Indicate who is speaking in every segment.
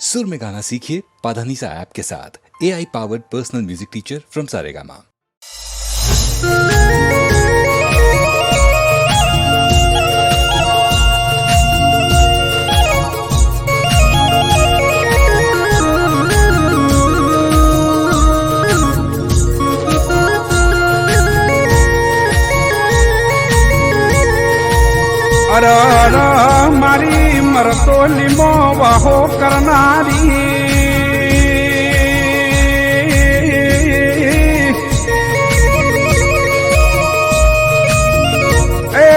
Speaker 1: सुर में गाना सीखिए पाधानीसा ऐप के साथ। AI powered personal music teacher from Saregama.
Speaker 2: अर मारी मरतो लिमो वाहो करनारी ए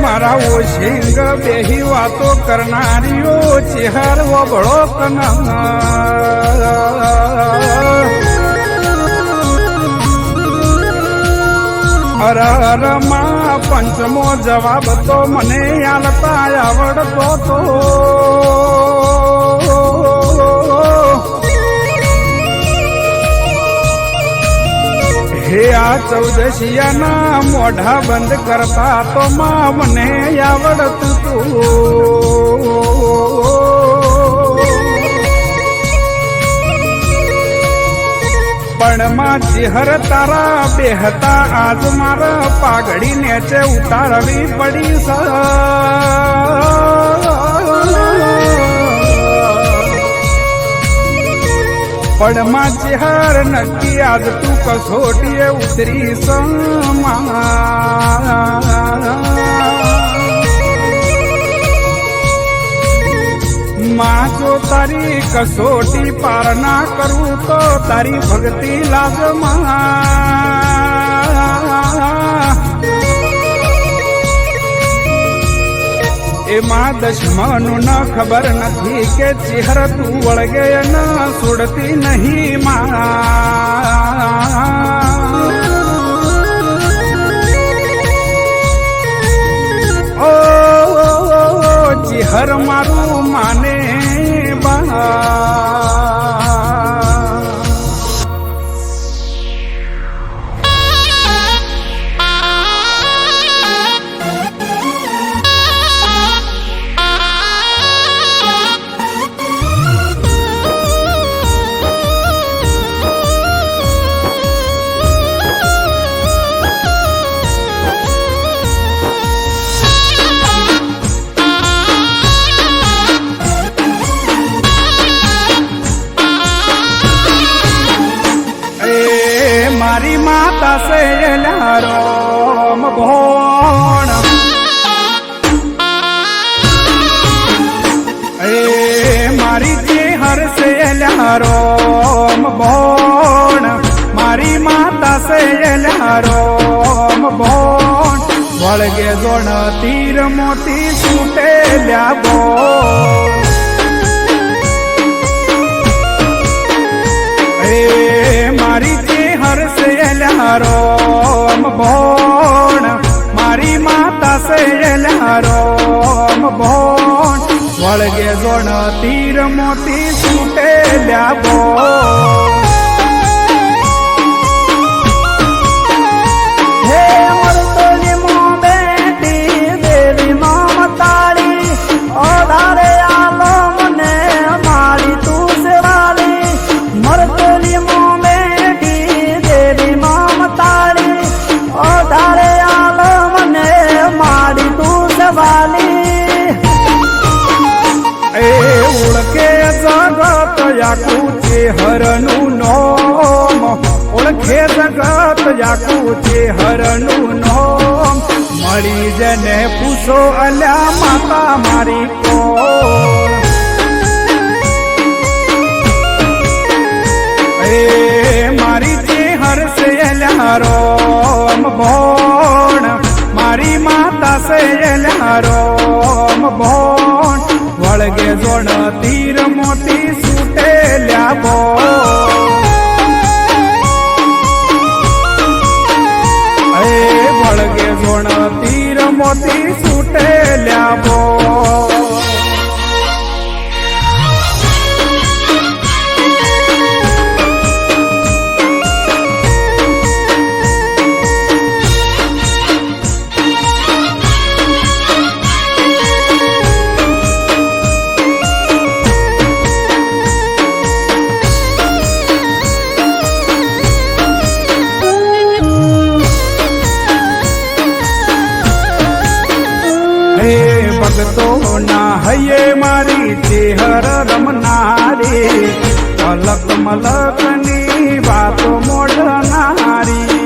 Speaker 2: मारा वो सिंग बेही वातो करनारी ओ चेहर वो बड़ो कना अर मां पंचमो जवाब तो मने आलता आवड़तो तो हे आ चौदशिया ना मोढ़ा बंद करता तो मां मने आवड़त तू पण માં ચહેર તારા બેહતા આજ મારા પાઘડી નેચે ઉતારવી પડી સ પણ માં ચહેર નક્કી આજ તું કસોટીએ ઉતરી સમા मां जो तारी कसोटी पार ना करूं तो तारी भक्ति लाजमा ए मां दशमनु न खबर नहीं के चेहर तू वळगे न सुड़ती नहीं मां हर मारू माने बा मारी माता से लारोम भोण मारी चेहर से लारोम भोण मारी माता से लारोम भोण वळगे जोण तीर मोती सूटे ल्या बोण मारी चेहर से लारोम भोण मारी माता से लारोम भोण वळगे जोण तीर मोती सूटे ल्या बोण हे मरतोली मो बेटी देवी ममताळी ओधारे आलो मने मारी तू सेवाली मरतोली मो बेटी देवी ममताळी ओधारे आलो मने मारी तू सेवाली ए ओळखे जगत याकूचे हरणू नोम ओळखे जगत याकूचे हरणू नोम मळी जने पूछो अल्या माता मारी कोण मारी चेहर से लारोम भोण मारी माता से लारोम भोण वळगे जोण तीर मोती सूटे ल्या बोण वळगे जोण तीर मोती सूटे ल्या बोण મારી ચેહર રમનારી, અલક મલકની વાતો મોડનારી.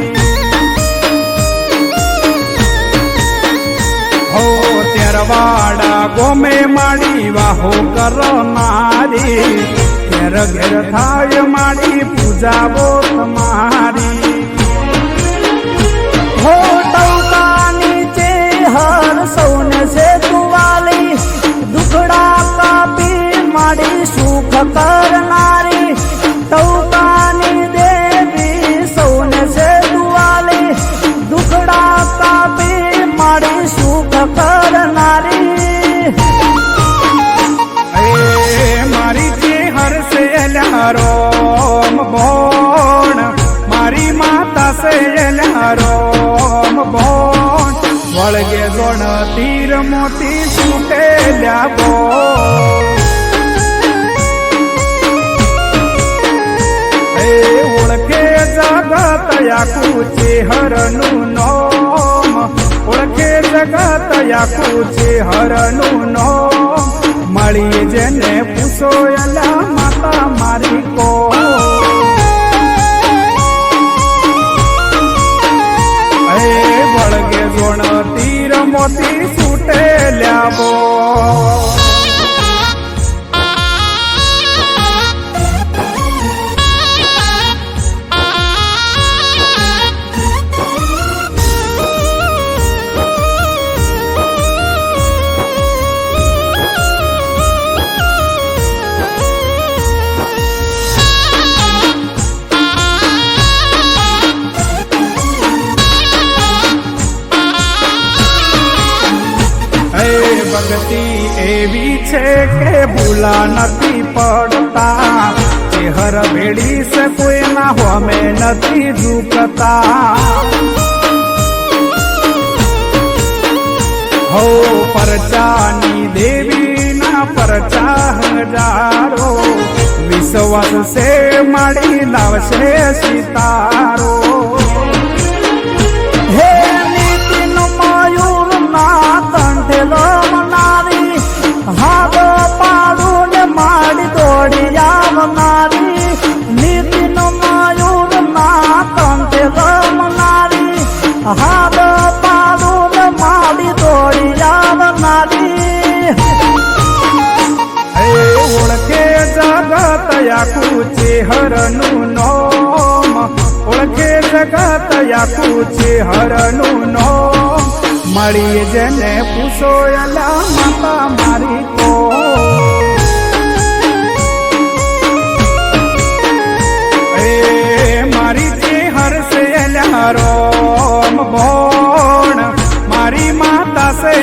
Speaker 2: હો તેરવાડા ગોમે માડી વાહો કરનારી, ઘેર ઘેર થાય માડી પૂજાવો તમારી.
Speaker 3: હો ટૌકાની ચેહર સૌને છે તુવાલી, દુખડા કાપી માડી સુખ કરનારી. ટૌકાની દેવી સૌને છે તુવાલી, દુખડા કાપી માડી સુખ કરનારી.
Speaker 2: મારી ચેહર છે રોમ બોણ, મારી માતા છે રોમ બોણ. વળગે જોણ તીર મોતી છૂટેલ્યા બોણ. ઓળખે જગત આખું ચેહરનું નોમ, ઓળખે જગત આખું ચેહરનું નોમ. મળી જેને પૂછો એલા માતા મારી કો. વળગે જોણ તીર મોતી છૂટેલ્યા બો. ભક્તિ એવી છે કે ભૂલા નથી પડતા, ચેહર ભેડી છે કોઈના હોમે નથી ઝૂકતા. હો પરચાની દેવીના પરચા હજારો, વિશ્વાસ છે માડી લાવશે સિતારો.
Speaker 3: હે નીતિન મયુર ના કંઠે લમનારી, હાગો પાડું ને માડી દોડી આવનારી. નીતિન મયુર ના કંઠે લમનારી, હાગો પાડું ને માડી દોડી આવનારી.
Speaker 2: ઓળખે જગત આખું ચેહરનું નોમ, ઓળખે જગત આખું ચેહરનું નોમ. મળી જેને પૂછો એલા માતા મારી કો. મારી ચેહર છે રોમ બોણ, મારી માતા છે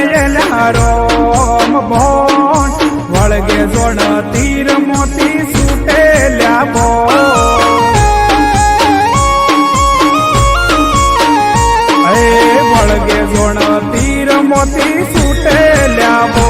Speaker 2: રોમ બોણ. વળગે જોણ તીર મોતી છૂટેલ્યા બો. વળગે જોણ તીર મોતી છૂટેલ્યા બો.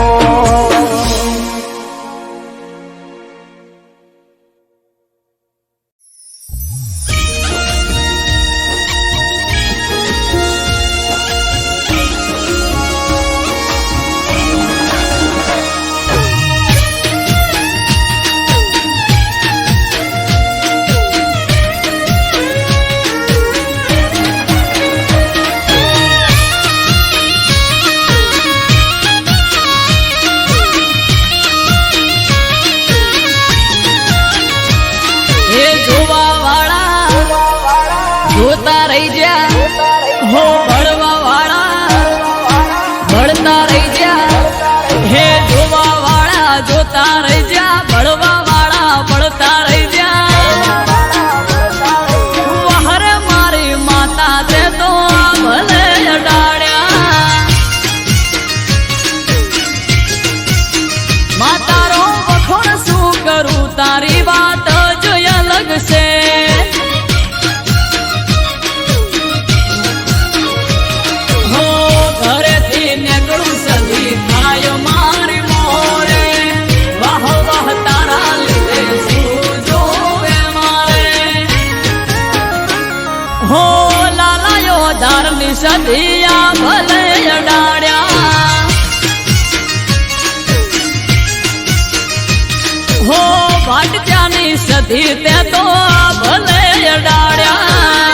Speaker 4: જોતા રહી જા હો ભણવા વાળા, ભણતા રહી જા હે જોવા વાળા. જોતા રહી જા ભણવા વાળા, ભણતા રહી જા. વહર મારી માતા તે તો ભલે અડાડ્યા, માતારો વખોણ શું કરું, તારી વાત જોઈ અલગ છે. સદિયા ભલે અડાડ્યા, મારી સધી તે તો ભલે અડાડ્યા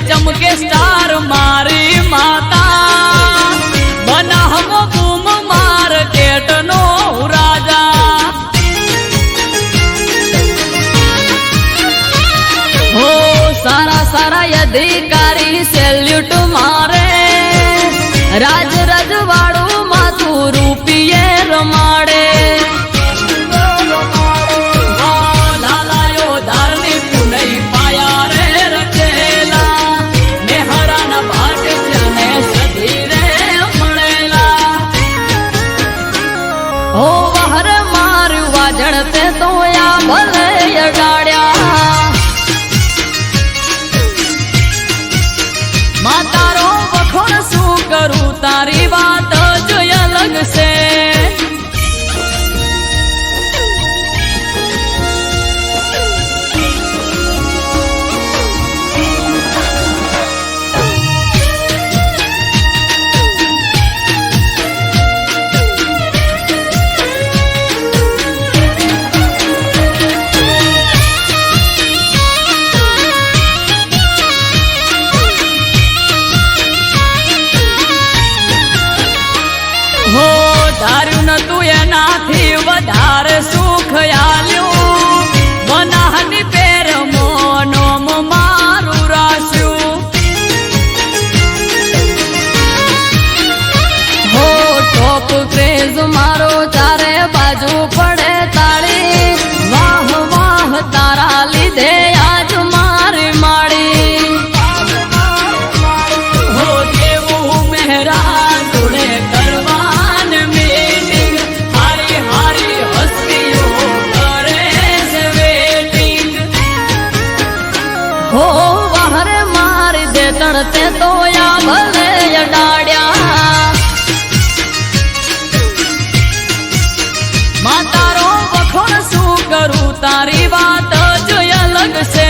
Speaker 4: चमके स्टार मारी माता बना हम बूम मार्केट नो राजा हो सारा सारा अधिकारी सेल्यूट मारे राज रजवाड़ू माथू रूपिये रमाड़े जड़ते तो या भले अडाड्या मातारो वखोण शू करूं तारी बात जो अलग से વધારે સુખ આલ્યું બનાહની પેર મોનોમ મારું રાસ્યું હો ટોપ ક્રેઝ મારો ચારે બાજુ પડે તાળી વાહ વાહ તારા લીધે આજ મારી માડી હો દેવું મહેરા જોડે કરવાન મીટિંગ हो वहरे मारी दे तड़ते तो या भले अडाड्या मातारो वखोण शू करूं तारी बात जो अलग से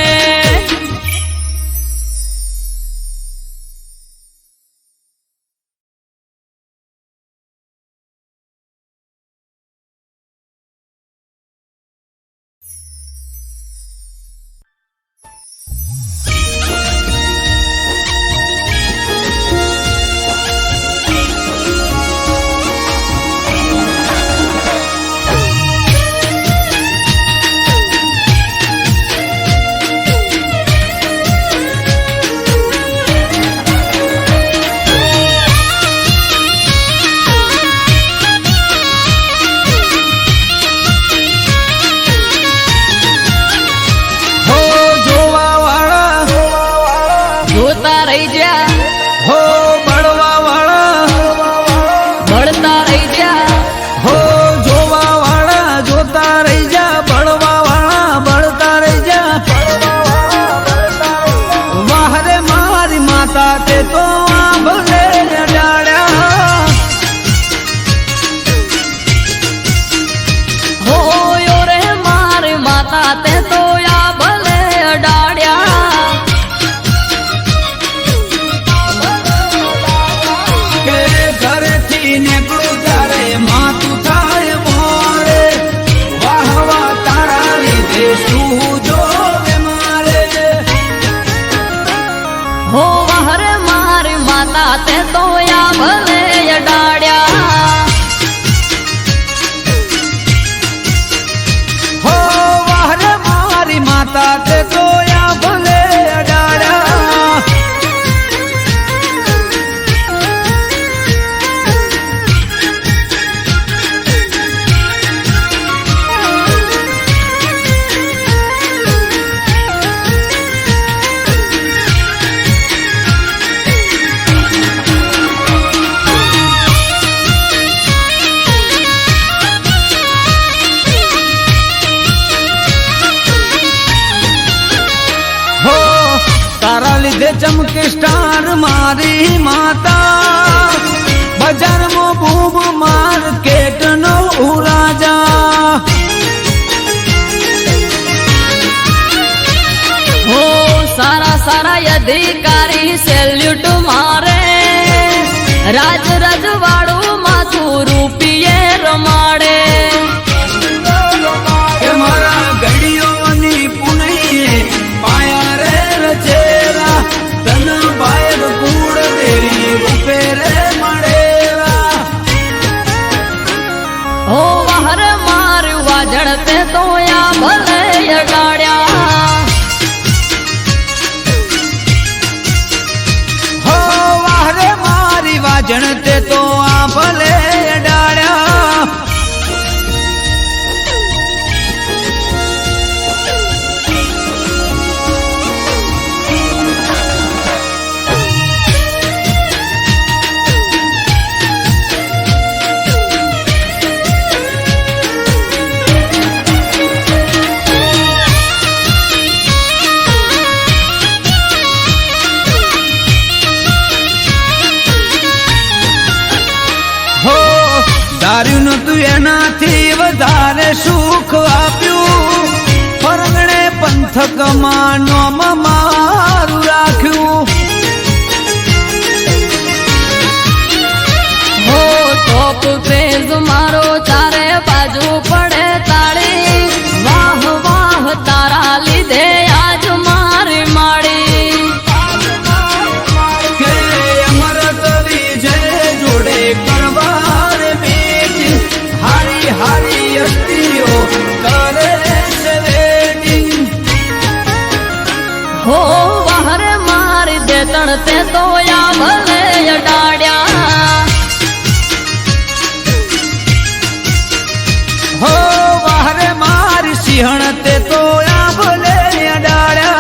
Speaker 4: ते तो या भले अडाड्या
Speaker 3: हो वाहरे मारी माता ते तो या भले अडाड्या છે ચમકે સ્ટાર મારી માતા બજારમાં બૂબ માર્કેટ નો રાજા
Speaker 4: હો સારા સારા અધિકારી સેલ્યુટ મારે રાજ રજવાડું માથું રૂપિયે રમાડે
Speaker 3: કે મારા ગડીઓની પુનૈયે પાયા રે રચેરા તન બાયર કુડ દેરી રૂપે રે મળેરા
Speaker 4: હો વહર માર્યું વાજણ તે તો યા ભલે અડાડ્યા
Speaker 3: હો વાહરે મારી વાજણ તે તો આ ભલે ડાળ્યા ધાર્યું નતું એનાથી વધારે સુખ આપ્યું પરગણે પંથકમાં નોમ મારું રાખ્યું
Speaker 4: હો ટોપ ક્રેઝ મારો ચારે બાજુ પડે તાળી વાહ વાહ તારા લીધે આજ મારી માડી
Speaker 3: કે અમરત વિજય જોડે કરવાર બેટ હારી હારી અસ્તીઓ કરે છે વેટિંગ
Speaker 4: હો બહાર મારી દે તણતે તો યા ભલે અડાડ્યા
Speaker 3: હો વાહરે મારી સિંહણ તે તો આ ભલે અડાડ્યા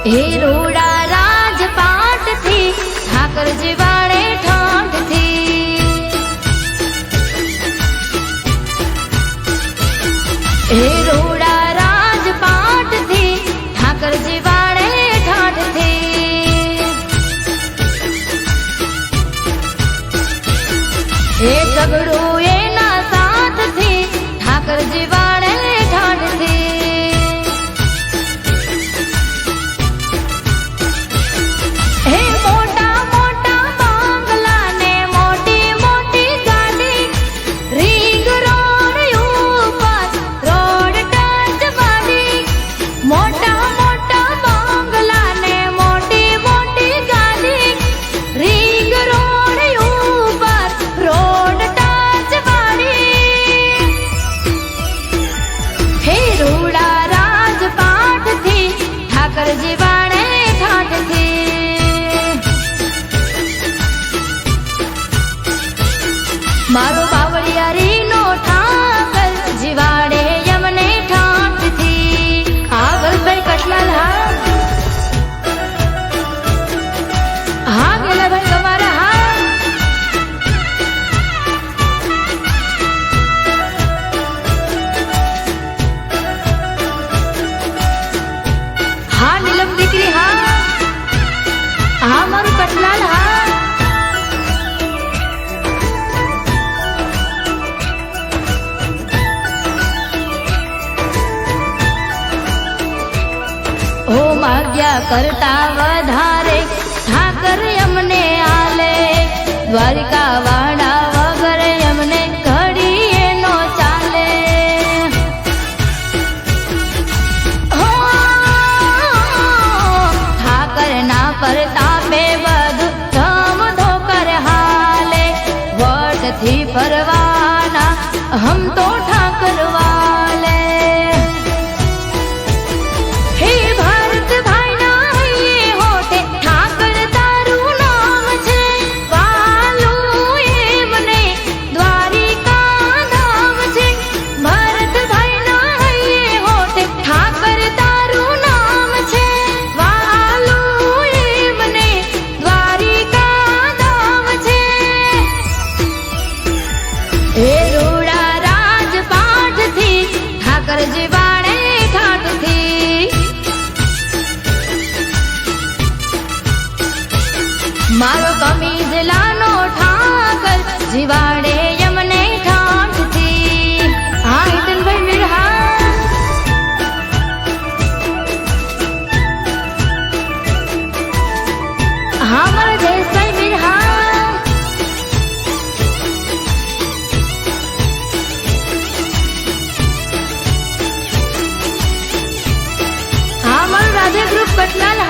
Speaker 5: હે રોડા રાજપાટ થી ઠાકરજી વાળે ઠાઠ થી હે રોડા રાજપાટ થી ઠાકરજી વાળે ઠાઠ થી હે સગડું એના સાથ થી ઠાકરજી વાળે ઠાઠ થી હે મોટા મોટા બંગલા ને મોટી મોટી ગાડી રીંગ રોડ ઉપર રોડ ટચ વાળી મોટા મોટા બંગલા ને મોટી મોટી ગાડી રીંગ રોડ ઉપર રોડ ટચ વાળી હે રોડા રાજપાટ થી ઠાકરજી વાળે ઠાઠ થી મારો બાવળિયારી નો ઠાકર જીવાડે યમને ઠાઠ થી વલભાઈ કટલાલ હા ગેલાભાઈ તમારા હા નીલમ દીકરી હા મારું કટલાલ હા ઓ માગ્યા કરતા વધારે ઠાકર અમને આલે દ્વારિકા વાડા વગર અમને ઘડીએ નો ચાલે હો ઠાકર ના પરતાપે બધું ધમ ધોકર હાલે વટથી ફરવાના હમ તો ઠાકર વાલે હે ભારત ભાઈના હૈયે હોઠે ઠાકર તારું નામ છે વાલું એમને દ્વારિકા ધામ છે ભારત ભાઈના હૈયે હોઠે ઠાકર તારું નામ છે વાલું એમને દ્વારિકા ધામ છે હે રોડા રાજપાટ થી ઠાકરજી વાળે ઠાઠ થી મારો કમીજ લાનો ઠાકર જીવાડે યમને ઠાઠ થી હિતનભાઈ મીરહા મારા જયેશભાઈ મીરહા મારું રાધે ગ્રુપ કટલાલ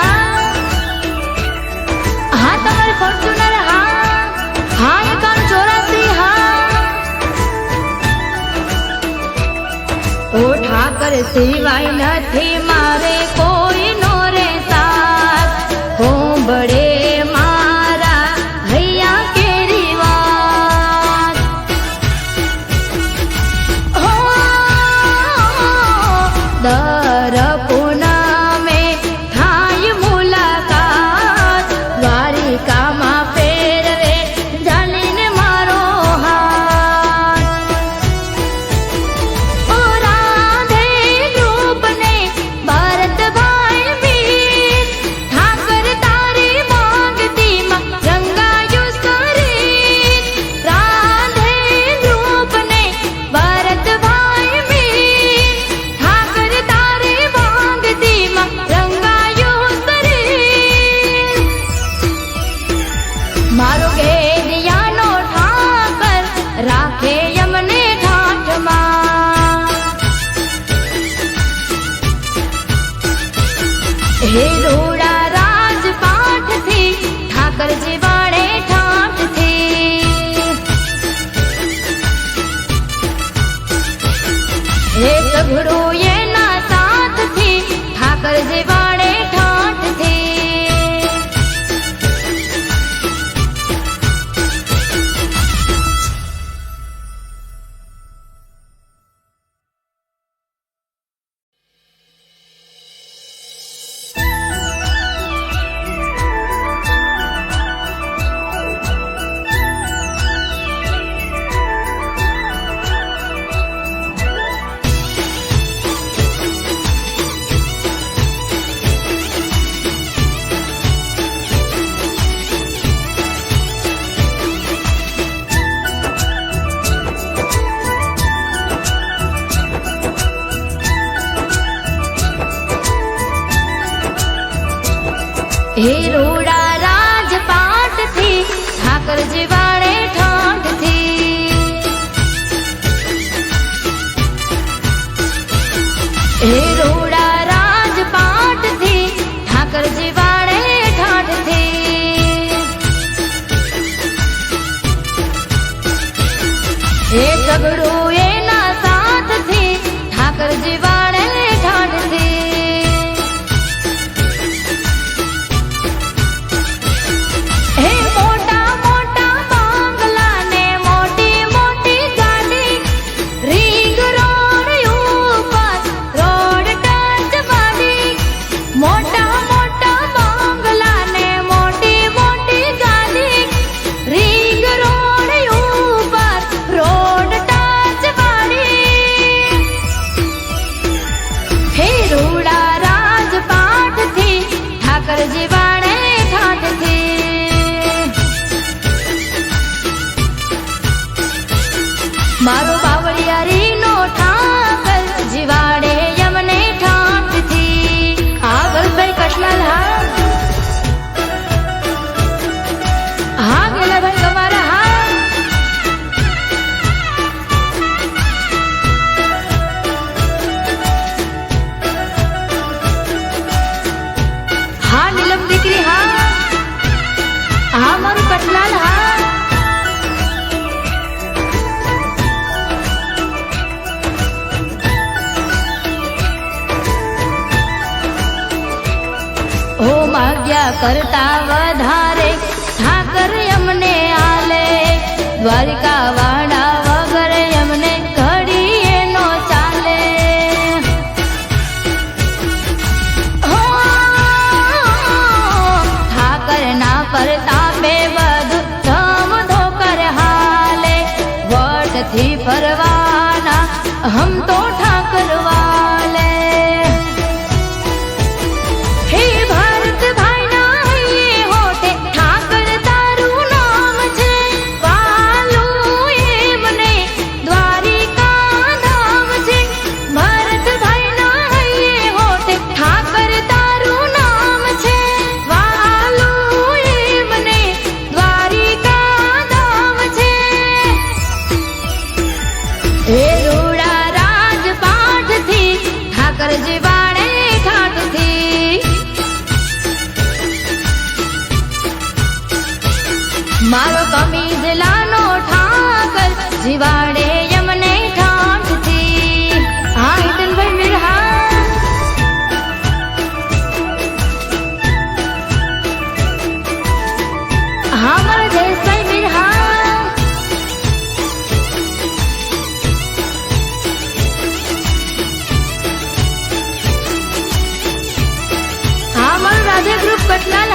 Speaker 5: તમારે ફોર્ચ્યુનર હા 5184 ઓ ઠાકર સિવાય નથી મારે કોઈ નો રે સાથ હોંભળે મારા હૈયા કેરી વાત હો દર પૂનમે થાય મુલાકાત દ્વારિકામાં ફેરવે જાણીને મારો હાથ ઓ રાધે ગ્રુપને ભરતભાઈ વીર ઠાકર તારી માંગતીમાં રંગાયું શરીર રાધે ગ્રુપને ભરતભાઈ વીર ઠાકર તારી માંગતીમાં રંગાયું શરીર મારો ઘેરિયાનો ઠાકર રાખે યમને ઠાઠમાં હે રોડા રાજપાટ થી ઠાકરજી વાળે ઠાઠ થી હે સઘળું એના સાથ થી ઠાકરજી વાળે ઠાઠ થી હે રોડા રાજપાટ થી ઠાકરજી વાળે ઠાઠ થી હે રોડા રાજપાટ થી ઠાકરજી વાળે ઠાઠ થી હે ઝઘડું એના સાથ થી ઠાકરજી વાળે ઠાઠ થી હે મોટા મોટા બંગલા ને મોટી મોટી ગાડી રીંગ રોડ ઉપર રોડ ટચ વાળી મોટા મોટા બંગલા ને મોટી મોટી ગાડી રીંગ રોડ ઉપર રોડ ટચ વાળી હે રોડા રાજપાટ થી ઠાકરજી વાળે ઠાઠ થી મારો બાવળિયારી નો ઠાકર જીવાડે યમને ઠાઠ થી આગળ ભાઈ કટલાલ હા ગેલા ભાઈ તમારા હા નીલમ દીકરી હા મારું કટલાલ હા ઓ માગ્યા કરતા વધારે ઠાકર અમને આલે દ્વારિકા વાડા વગર અમને ઘડીએ નો ચાલે હો ઠાકર ના પરતાપે બધું ધમ ધોકર હાલે વટથી ફરવાના હમ તો ઠાકર વાલે હે ભારત ભાઈ ના હૈયે હોઠે ઠાકર તારું નામ છે વાલું એમને દ્વારિકા ધામ છે ભારત ભાઈ ના હૈયે હોઠે ઠાકર તારું નામ છે વાલું એમને દ્વારિકા ધામ છે હે રોડા રાજપાટ થી ઠાકરજી વાળે ઠાઠ થી મારો કમીજ લાનો ઠાકર જીવાડે યમને ઠાઠ થી હિતનભાઈ મીરહા મારા જયેશભાઈ મીરહા મારું રાધે ગ્રુપ કટલાલ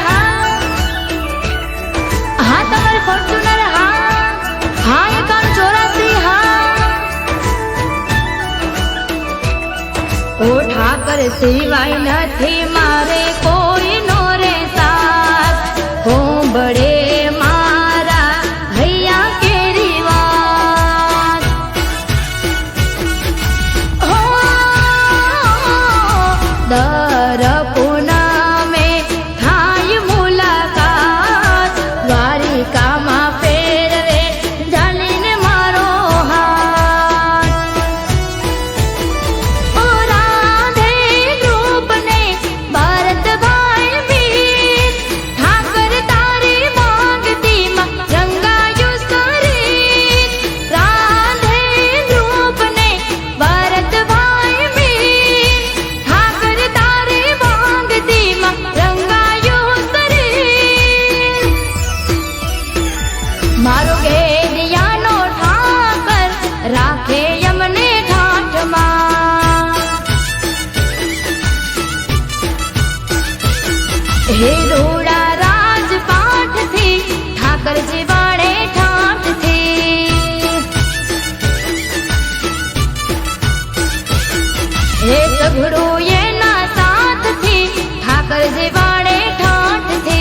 Speaker 5: તમારે ફોર્ચ્યુનર એકાઉન્ટ 84 ઓ ઠાકર સિવાય નથી મારે કોઈ નો રે સાથ હોંભળે મારા હૈયા કેરી વાત હો દર પૂનમે થાય મુલાકાત દ્વારિકામાં ફેરવે જાલીને મારો હાથ ઓ રાધે ગ્રુપને ભરતભાઈ વીર ઠાકર તારી માંગતીમાં રંગાયું શરીર રાધે ગ્રુપને ભરતભાઈ વીર ઠાકર તારી માંગતીમાં રંગાયું શરીર મારો ઘેડિયાનો ઠાકર રાખે યમને ઠાઠમાં હે રોડા રાજપાટ થી ઠાકરજી વાળે ઠાઠ થી હે ઝઘડું એના સાથ થી ઠાકરજી વાળે ઠાઠ થી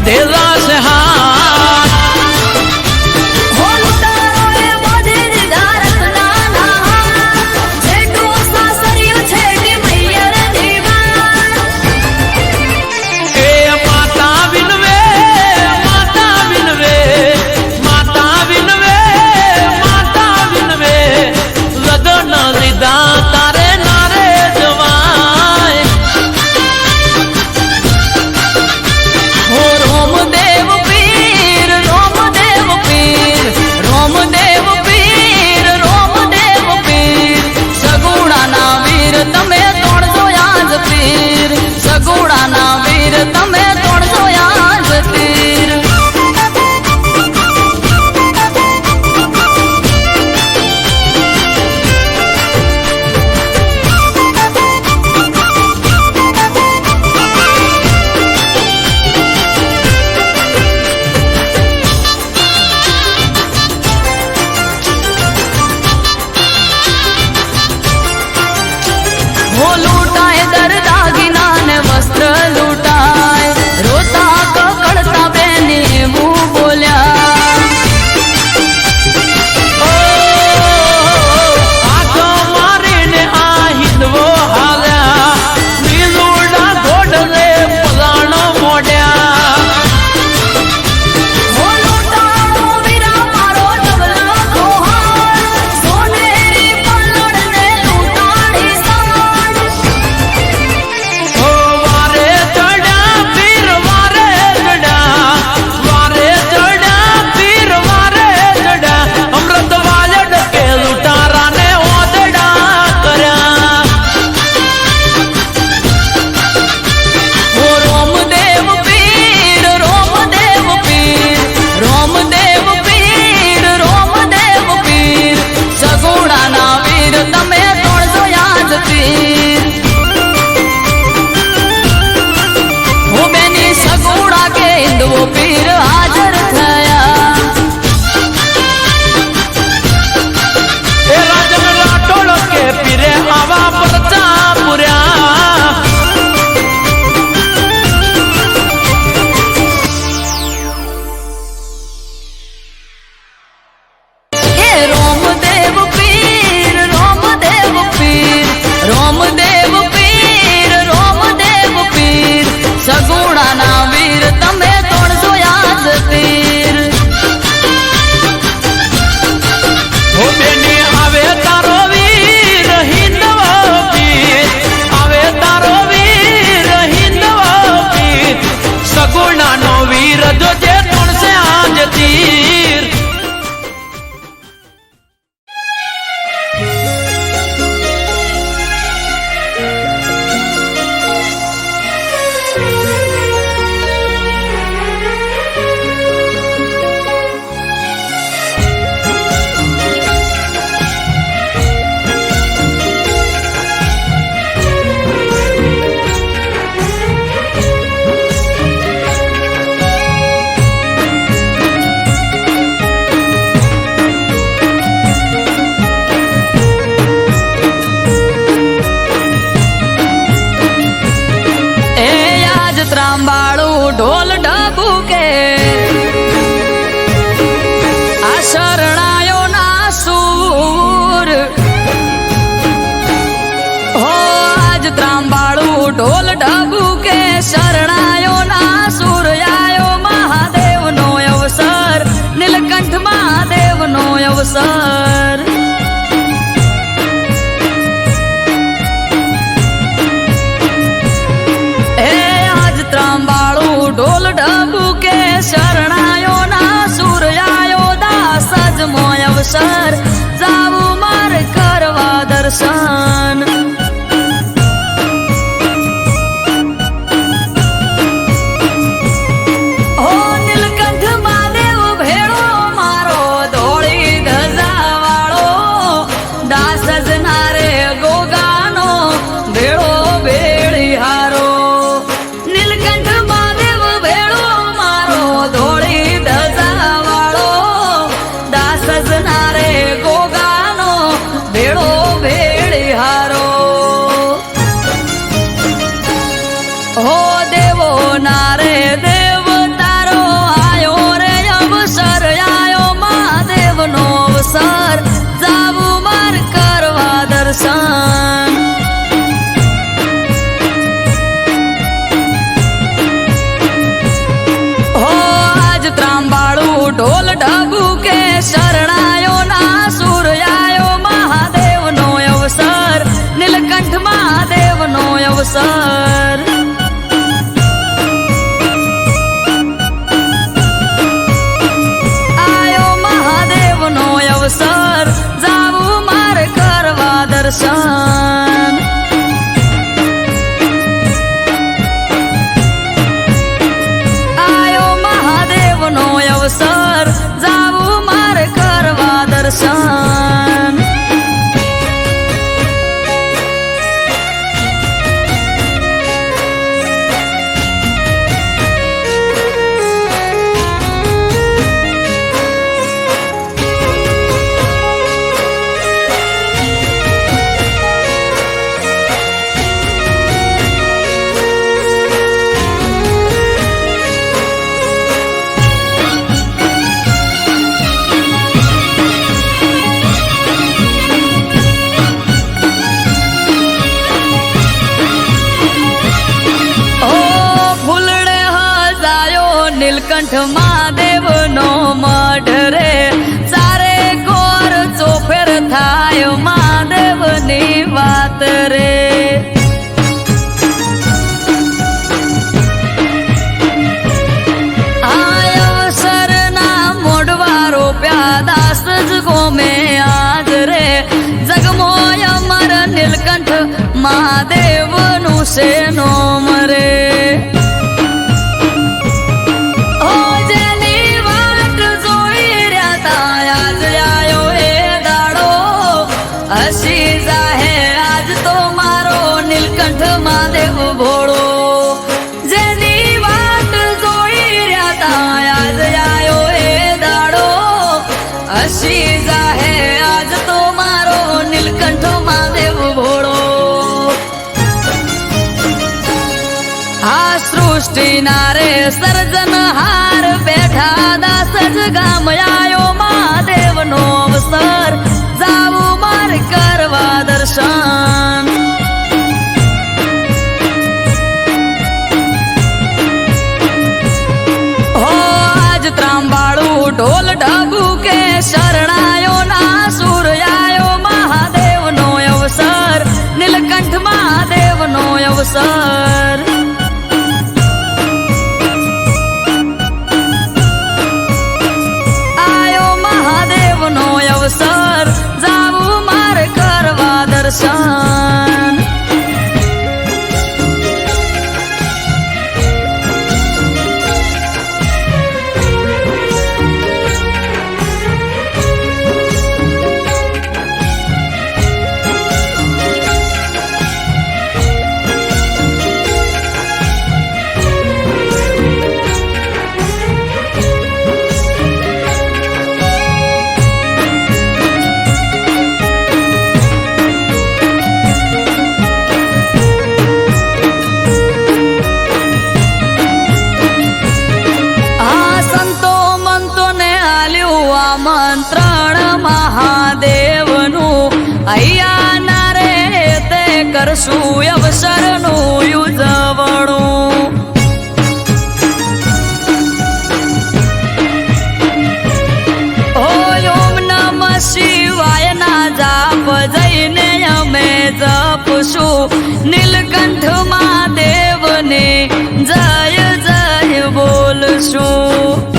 Speaker 3: વધેલા છે હાથ
Speaker 4: તમે તોડજો યાદ તીર લૂટાય દર દાગીના ને વસ્ત્ર લૂટાય રોતા કકડતા બેને એવું બોલ્યા
Speaker 3: આખો મારીને આ હિંદવો હાલ્યા લીલુડા ગોડલે પલાણો મોડ્યા
Speaker 4: લૂટાણો વીરા મારો ડબલા ખોહાર સોનેરી પલડ ને લૂટાડી સાડ
Speaker 3: વારે ચડ્યા પીર વારે ચડ્યા પીર વારે ચડ્યા અમૃત વાલડ કે લૂંટારાને ઓદડા કર્યા
Speaker 4: રોમદેવ પીર રોમદેવ પીર રોમદેવ પીર રોમદેવ પીર સગુણાના વીર તમે તોડજો યાદ તીર હું બેની સગુણા કે હિંદવો પીર હાજર થયા
Speaker 3: એ રાજન રાઠોડ કે પીરે આવા પરચા પુર્યા
Speaker 4: હે રોમદેવ પીર રોમદેવ પીર રોમદેવ પીર રોમદેવ પીર સગુણાના વીર તમે તોડજો યાદ તીર
Speaker 3: હો બેની આવે તારો વીર હિંદવો પીર આવે તારો વીર હિંદવો પીર સગુણાનો વીર જોજે તોડશે આજ તીર
Speaker 4: ત્રાંબાળું ઢોલ ઢબુકે આ શરણાયો ના સૂર હો આજ ત્રાંબાળું ઢોલ ઢબુકે શરણાયો ના સૂર આયો મહાદેવનો અવસર નીલકંઠ મહાદેવનો અવસર ઢોલ ઢબુકે શરણાયો ના સૂર્યાયો દાસ જ મોય અવસર જાવું મારે કરવા દર્શન ઢોલ ઢબુ કે શરણાયો ના સૂર્યાયો મહાદેવનો અવસર નીલકંઠ મહાદેવનો અવસર આયો મહાદેવનો અવસર જાવું મારે કરવા દર્શન અવસર જાવું મારે કરવા દર્શન નીલકંઠ મહાદેવનો મઢ રે ચારે કોર ચોફેર થાય મહાદેવની વાત રે અવસરના મોઢવા રોપ્યા દાસ જ ગોમે આજ રે જગમોય અમર નીલકંઠ મહાદેવનું છે નોમ રે હસી જાહે આજ તો મારો નીલકંઠ મહાદેવ ભોળો જેની વાત જોઈ રહ્યા તા આજ આયો એ દાડો હસી જાહે આજ તો મારો નીલકંઠ મહાદેવ ભોળો આ સૃષ્ટિ નારે સર્જન હાર બેઠા દાસ જ ગામ આયો મહાદેવનો અવસર જાવું મારે કરવા દર્શન હો આજ ત્રાંબાળું ઢોલ ઢબુ કે શરણાયો ના સૂર્યાયો મહાદેવનો અવસર નીલકંઠ મહાદેવનો અવસર આયો મહાદેવનો અવસર જાવું મારે કરવા દર્શન આમંત્રણ મહાદેવનું અહીંયા ના રે તે કરશું અવસરનું યુજવણું ઓમ નમઃ શિવાય ના જાપ જઈને અમે જપશું નીલકંઠ મહાદેવને જય જય બોલશું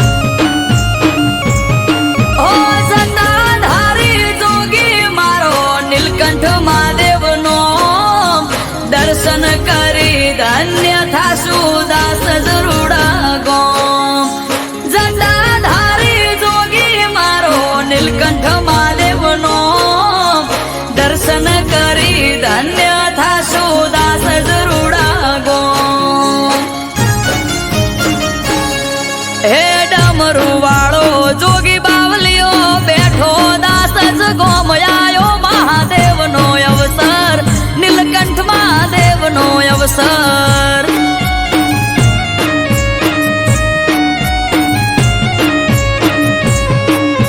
Speaker 4: દર્શન કરી ધન્ય થાશું દાસ જરૂડા ગોમ જટાધારી જોગી મારો નીલકંઠ મહાદેવનો દર્શન કરી ધન્ય થાશું દાસ જરૂડા ગોમ હે ડમરૂ વાળો જોગી બાવલીઓ બેઠો દાસ જ ગોમ આયો મહાદેવનો અવસર નીલકંઠ મહાદેવનો અવસર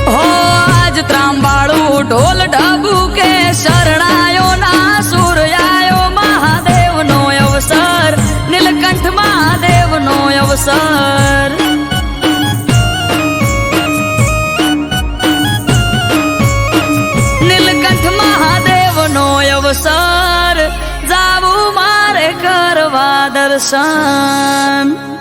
Speaker 4: હો આજ ત્રાંબાળું ઢોલ ઢબુ કે શરણાયો ના સૂર્યાયો મહાદેવનો અવસર નીલકંઠ મહાદેવનો અવસર દર્શન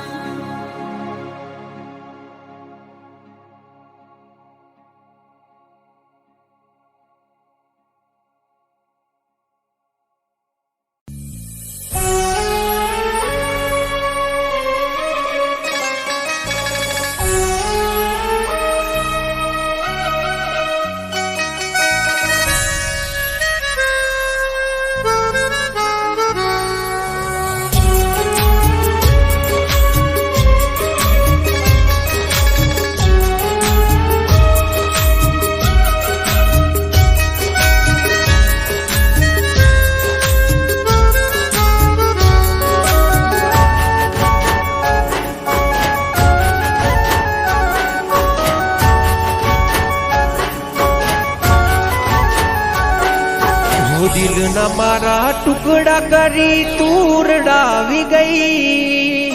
Speaker 6: દિલના મારા ટુકડા કરી તું રડાવી ગઈ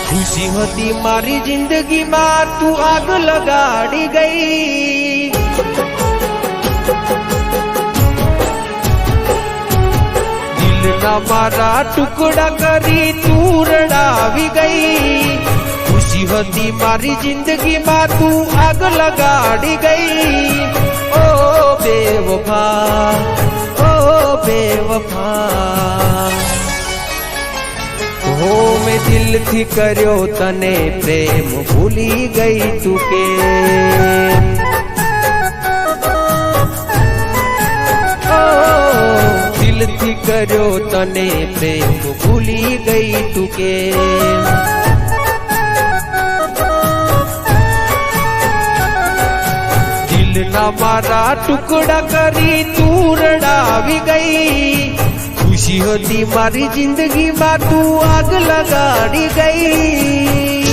Speaker 6: ખુશી હતી મારી જિંદગીમાં તું આગ લગાડી ગઈ દિલના મારા ટુકડા કરી તું રડાવી ગઈ ખુશી હતી મારી જિંદગીમાં તું આગ લગાડી ગઈ ઓ બેવફા ઓ બેવફા હો મેં દિલથી કર્યો તને પ્રેમ ભૂલી ગઈ તું કે દિલથી કર્યો તને પ્રેમ ભૂલી ગઈ તું કે દિલના મારા ટુકડા કરી તું રડાવી ગઈ ખુશી હતી મારી જિંદગીમાં તું આગ લગાડી ગઈ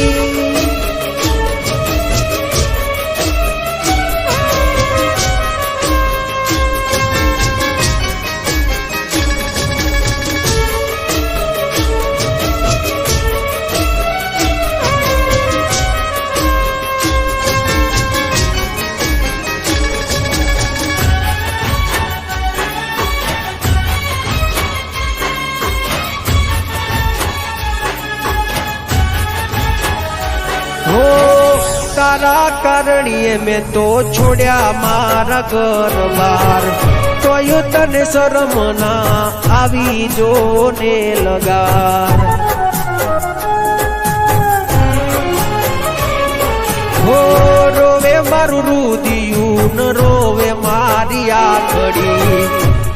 Speaker 6: તારા કારણીએ મેં તો છોડ્યા મારા ઘર બાર તોય તને શરમ ના આવી જો ને લગાર હો રોવે મારું રુદિયું ન રોવે મારી આખડી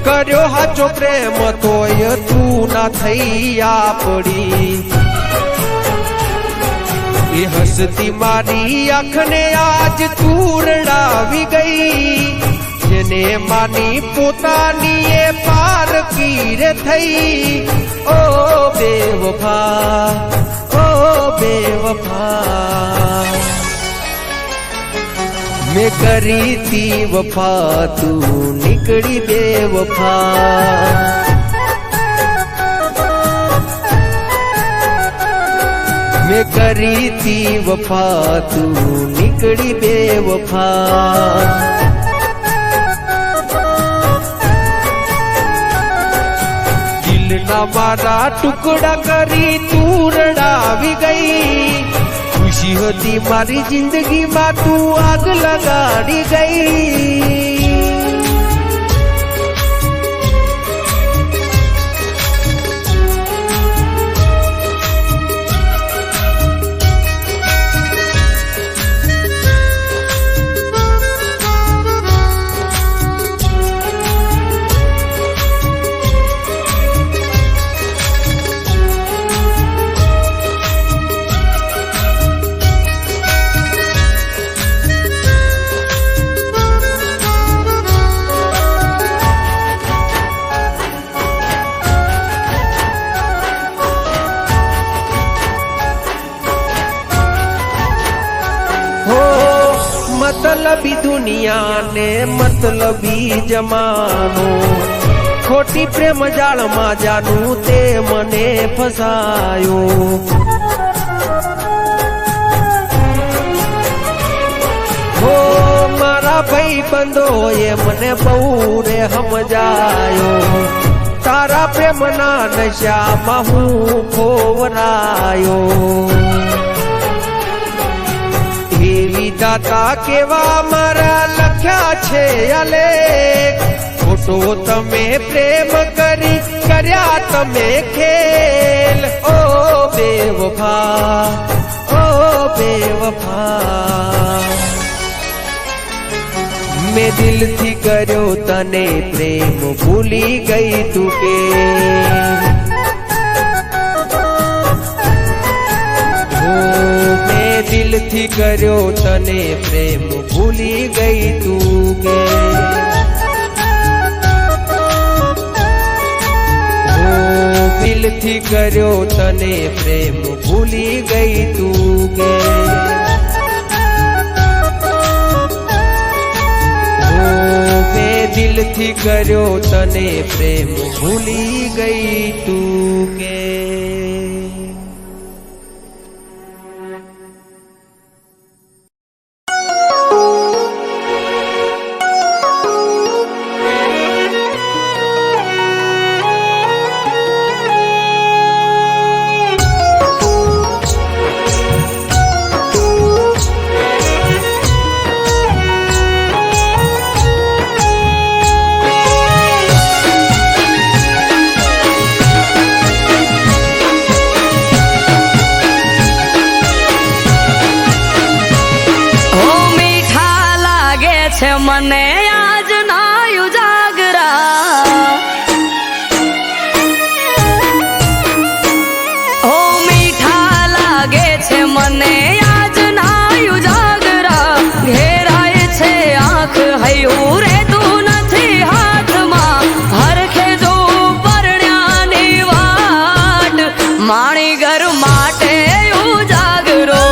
Speaker 6: કર્યો હાચો પ્રેમ તોય તું ના થઈ આપડી એ હસતી મારી આંખને આજ તું રડાવી ગઈ જેને માની પોતાની એ પારકી રે થઈ ઓ બેવફા ઓ બેવફા મેં કરી તી વફા તું નીકળી બેવફા મેં કરી તી વફા તું નીકળી બેવફા દિલના મારા ટુકડા કરી તું રડાવી ગઈ ખુશી હતી મારી જિંદગીમાં તું આગ લગાડી ગઈ मतलबी दुनिया ने मतलबी जमानो खोटी प्रेम जाल मा जानू ते मने फसायो हो मारा મારા ભાઈ બંધો એ મને બહુ રે સમજાયો તારા પ્રેમના નશામાં હું ખોવરાયો એવી દાતા કેવા મારા લખ્યા છે અલેખ ખોટો તમે પ્રેમ કરી કર્યા તમે ખેલ ઓ બેવફા ઓ બેવફા મેં દિલથી કર્યો તને પ્રેમ ભૂલી ગઈ તું કે મેં દિલથી કર્યો તને પ્રેમ ભૂલી ગઈ તું કે દિલથી કર્યો તને પ્રેમ ભૂલી ગઈ તું કે દિલથી કર્યો તને પ્રેમ ભૂલી ગઈ તું કે
Speaker 4: છે મને આજ ના ઉજાગરા હો મીઠા લાગે છે મને આજ ના ઉજાગરા ઘેરાય છે આંખ હૈયું રેતું નથી હાથમાં હરખે જો પરણ્યાની વાટ માણી ઘર માટે ઉજાગરો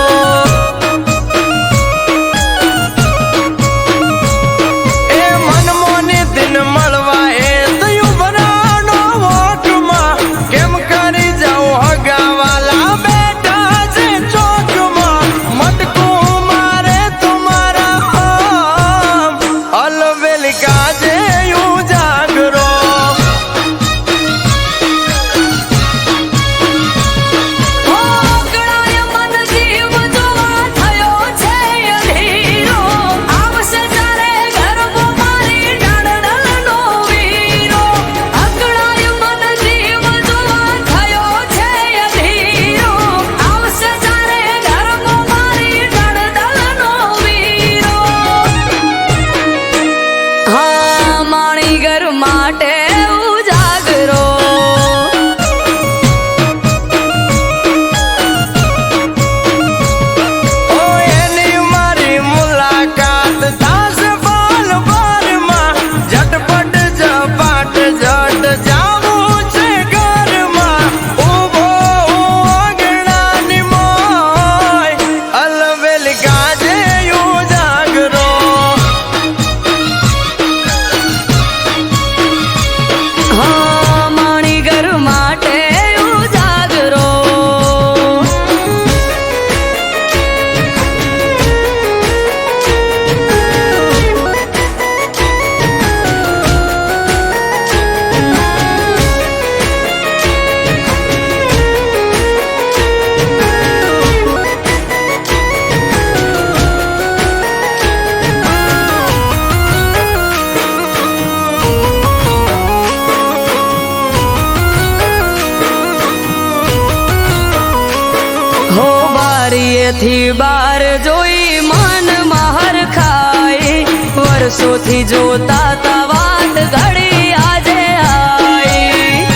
Speaker 4: થી બાર જોઈ મન મહર ખાઈ વર્ષોથી જોતા તા વાત ઘડી આજે આઈ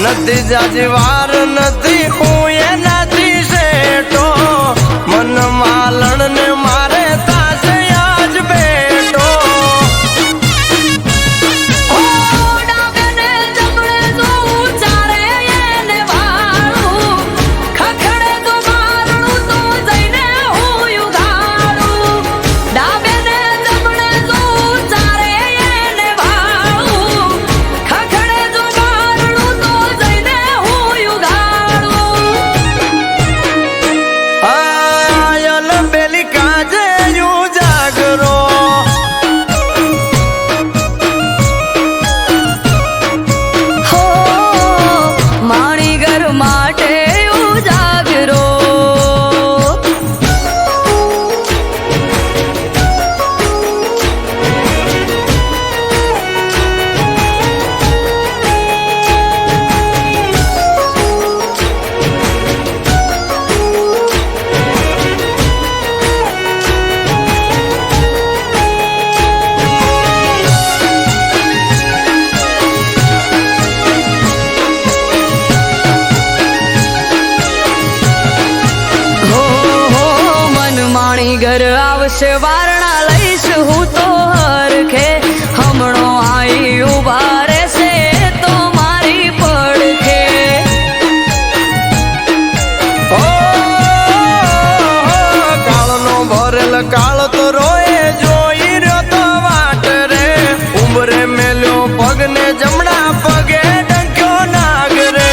Speaker 6: નથી જાજવાર નથી હું એનાથી શેઠો મન માલણ ને મારે તાસે આજ બેઠો
Speaker 4: ઘર આવશે વારણા લઈશ હું તો હરખે હમણો આઈ ઉભા રહેશે તો મારી પડખે
Speaker 6: કાળનો ભરેલ કાળ તો રોએ જોઈ રહ્યો તો વાટ રે ઉંબરે મેલ્યો પગને જમણા પગે ડંક્યો નાગ રે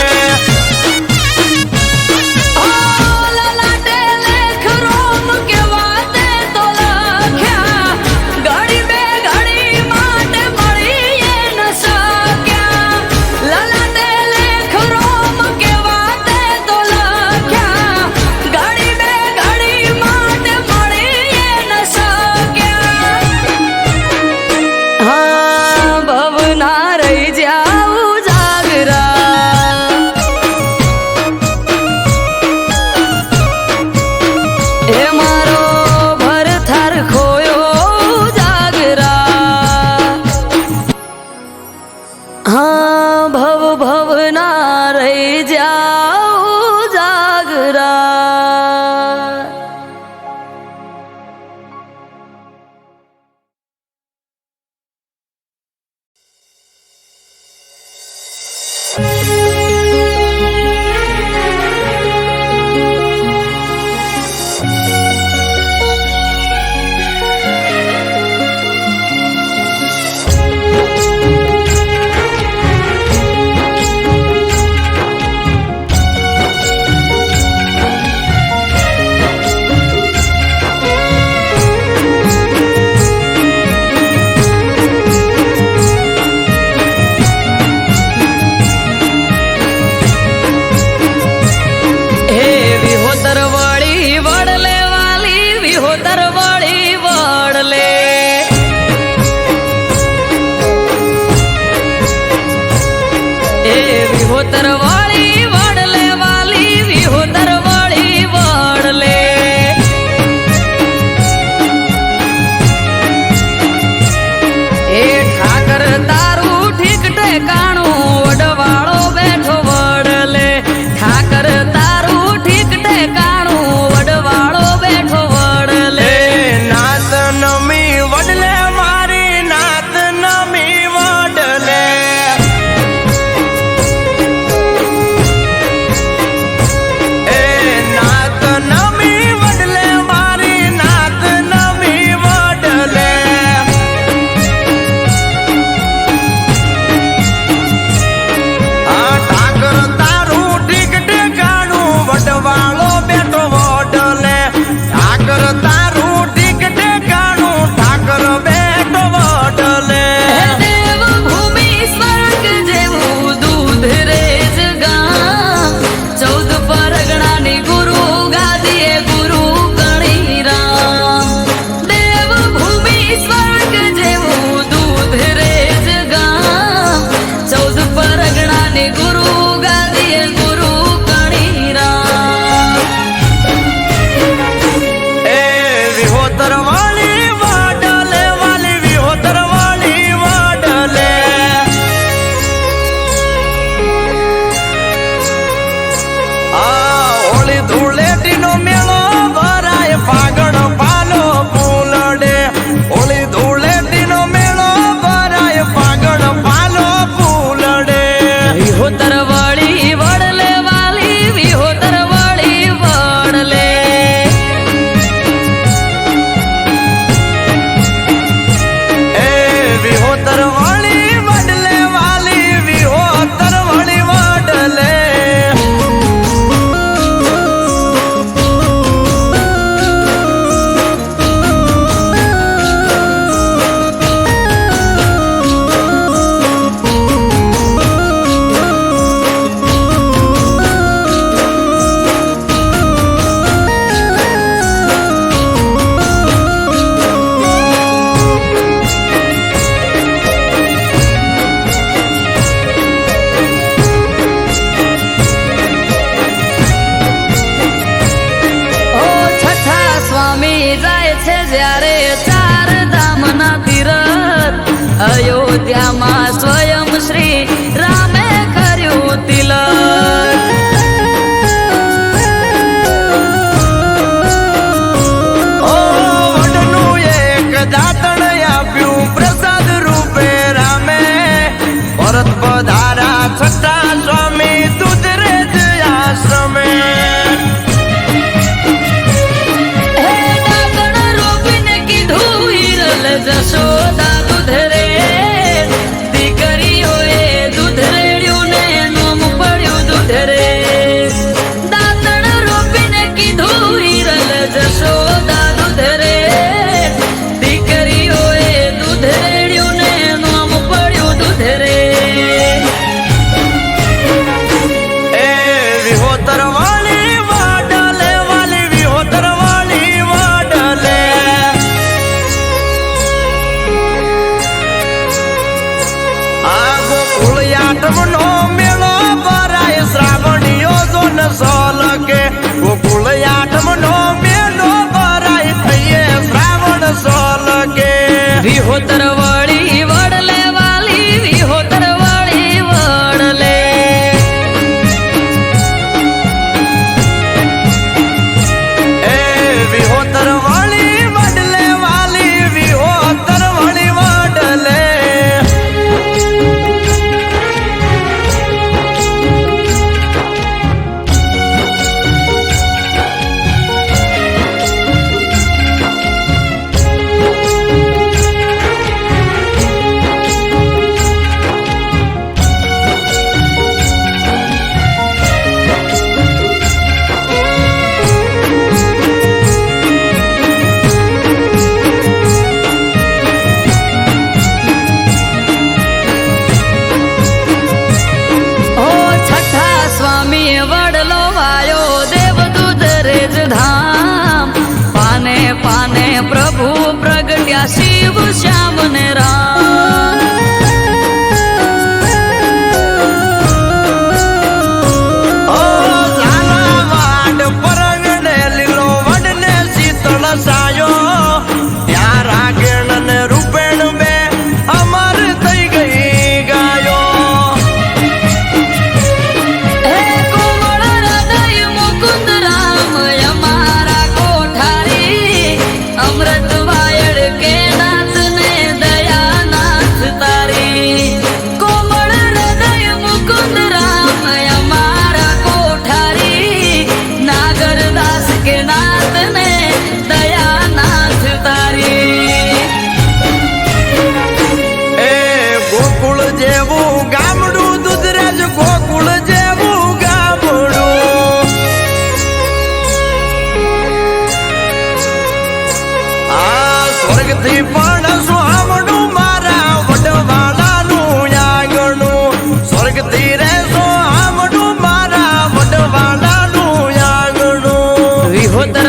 Speaker 4: અયોધ્યામાં સ્વયં શ્રી રામે કર્યું તિલક.
Speaker 6: ઓ આઠમનો મેળો ભરાય શ્રાવણીઓ જોન સોલકે ગોકુળ આઠમનો મેળો ભરાય થઈએ શ્રાવણ સોલકે
Speaker 4: વિહોતર વળી વડલે વાલી વિહોતર વળી વડલે
Speaker 6: એ વિહોતર વળી વડલે વાલી વિહોતર વળી વડલે
Speaker 4: ઓ છઠ્ઠા સ્વામી વડલો વાયો દેવદૂત રેજ ધામ પાને પાને પ્રભુ પ્રગટ્યા શિવ શ્યામ ને રામ
Speaker 6: ઓ ઝાલાવાડ પરગણે લીલો વડને શીતળ સાયો ત્યાં રાગેણ ને રૂપેણ બે અમર થઈ ગઈ ગાયો
Speaker 4: હે કોમળ હૃદય મુકુંદ રામ અમારા કોઠારી અમૃત વાયડ કે નાથ ને દયાનાથ તારી કોમળ હૃદય મુકુંદ રામ અમારા કોઠારી નાગરદાસ કે નાથ ને દયાનાથ તારી
Speaker 6: એ ગોકુળ જેવું ગામડું દુધરેજ ગોકુળ જેવું ગામડું આ સ્વર્ગથી પણ સુહામણું મારા વડવાલાનું આંગણું સ્વર્ગથી રે સુહામણું મારા વડવાલાનું આંગણું
Speaker 4: વિહોતર